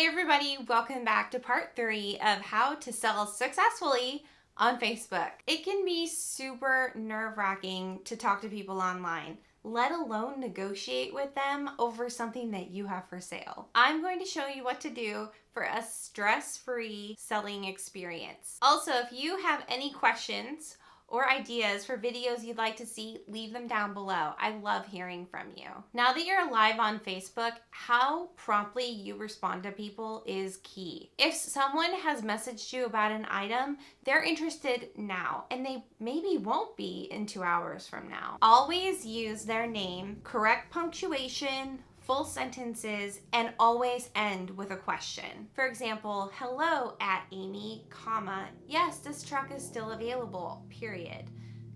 Hey everybody, welcome back to part 3 of how to sell successfully on Facebook. It can be super nerve-wracking to talk to people online, let alone negotiate with them over something that you have for sale. I'm going to show you what to do for a stress-free selling experience. Also, if you have any questions or ideas for videos you'd like to see, leave them down below. I love hearing from you. Now that you're live on Facebook, how promptly you respond to people is key. If someone has messaged you about an item, they're interested now, and they maybe won't be in 2 hours from now. Always use their name, correct punctuation, full sentences, and always end with a question. For example, hello at Amy, comma, yes, this truck is still available, period.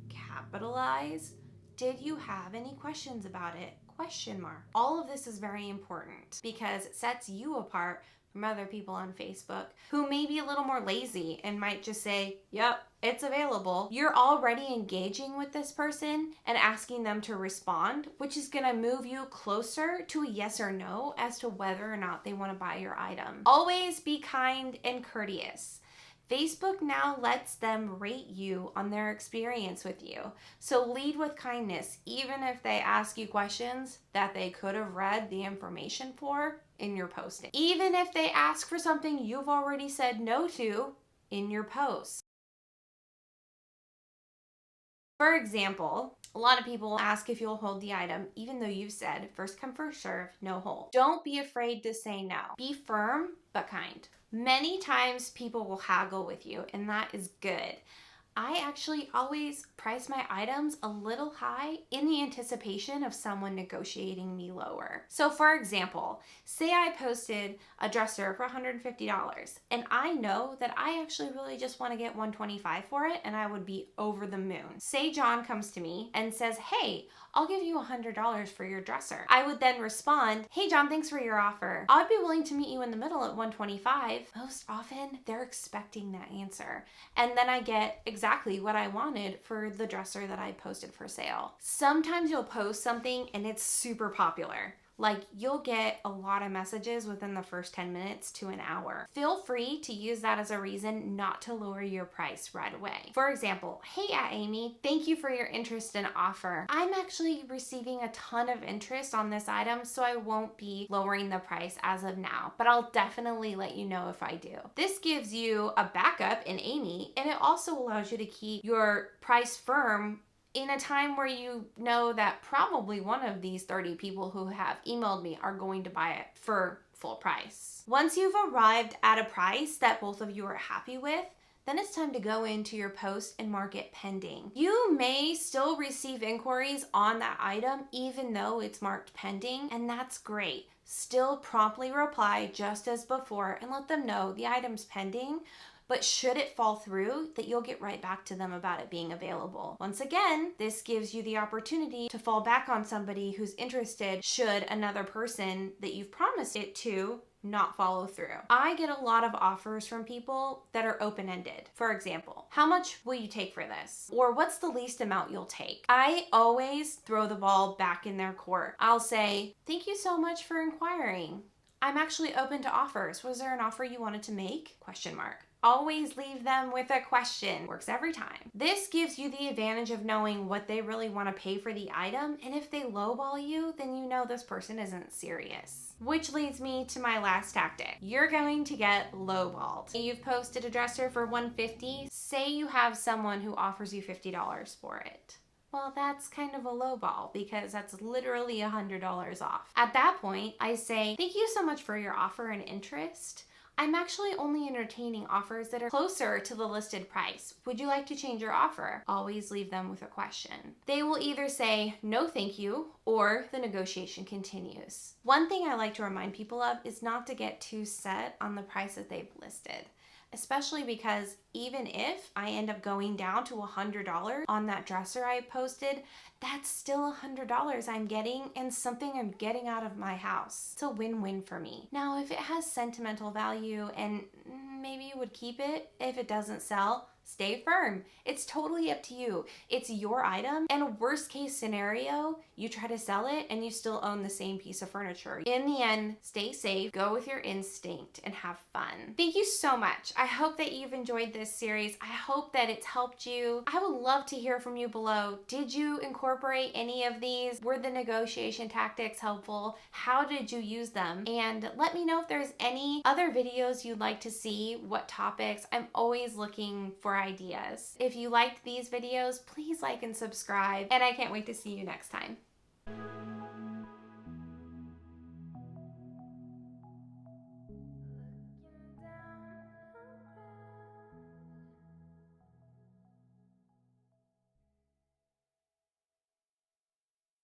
Capitalize, did you have any questions about it? Question mark. All of this is very important because it sets you apart from other people on Facebook who may be a little more lazy and might just say, yep, it's available. You're already engaging with this person and asking them to respond, which is gonna move you closer to a yes or no as to whether or not they wanna buy your item. Always be kind and courteous. Facebook now lets them rate you on their experience with you. So lead with kindness, even if they ask you questions that they could have read the information for in your posting. Even if they ask for something you've already said no to in your post. For example, a lot of people ask if you'll hold the item, even though you've said first come, first serve, no hold. Don't be afraid to say no. Be firm, but kind. Many times people will haggle with you, and that is good. I actually always price my items a little high in the anticipation of someone negotiating me lower. So for example, say I posted a dresser for $150 and I know that I actually really just want to get $125 for it and I would be over the moon. Say John comes to me and says, hey, I'll give you $100 for your dresser. I would then respond, hey John, thanks for your offer. I'd be willing to meet you in the middle at $125. Most often they're expecting that answer. And then I get exactly what I wanted for the dresser that I posted for sale. Sometimes you'll post something and it's super popular. Like you'll get a lot of messages within the first 10 minutes to an hour. Feel free to use that as a reason not to lower your price right away. For example, hey Amy, thank you for your interest and offer. I'm actually receiving a ton of interest on this item, so I won't be lowering the price as of now, but I'll definitely let you know if I do. This gives you a backup in Amy, and it also allows you to keep your price firm in a time where you know that probably one of these 30 people who have emailed me are going to buy it for full price. Once you've arrived at a price that both of you are happy with, then it's time to go into your post and mark it pending. You may still receive inquiries on that item even though it's marked pending, and that's great. Still promptly reply just as before and let them know the item's pending, but should it fall through, that you'll get right back to them about it being available. Once again, this gives you the opportunity to fall back on somebody who's interested should another person that you've promised it to not follow through. I get a lot of offers from people that are open-ended. For example, how much will you take for this? Or what's the least amount you'll take? I always throw the ball back in their court. I'll say, thank you so much for inquiring. I'm actually open to offers. Was there an offer you wanted to make? Question mark. Always leave them with a question. Works every time. This gives you the advantage of knowing what they really want to pay for the item, and if they lowball you, then you know this person isn't serious. Which leads me to my last tactic. You're going to get lowballed. You've posted a dresser for $150. Say you have someone who offers you $50 for it. Well, that's kind of a lowball because that's literally $100 off. At that point, I say, thank you so much for your offer and interest. I'm actually only entertaining offers that are closer to the listed price. Would you like to change your offer? Always leave them with a question. They will either say, no thank you, or the negotiation continues. One thing I like to remind people of is not to get too set on the price that they've listed, especially because even if I end up going down to $100 on that dresser I posted, that's still $100 I'm getting and something I'm getting out of my house. It's a win-win for me. Now, if it has sentimental value and maybe you would keep it if it doesn't sell, stay firm. It's totally up to you. It's your item, and worst case scenario, you try to sell it and you still own the same piece of furniture. In the end, stay safe, go with your instinct, and have fun. Thank you so much. I hope that you've enjoyed this series. I hope that it's helped you. I would love to hear from you below. Did you incorporate any of these? Were the negotiation tactics helpful? How did you use them? And let me know if there's any other videos you'd like to see, what topics. I'm always looking for ideas. If you liked these videos, please like and subscribe, and I can't wait to see you next time.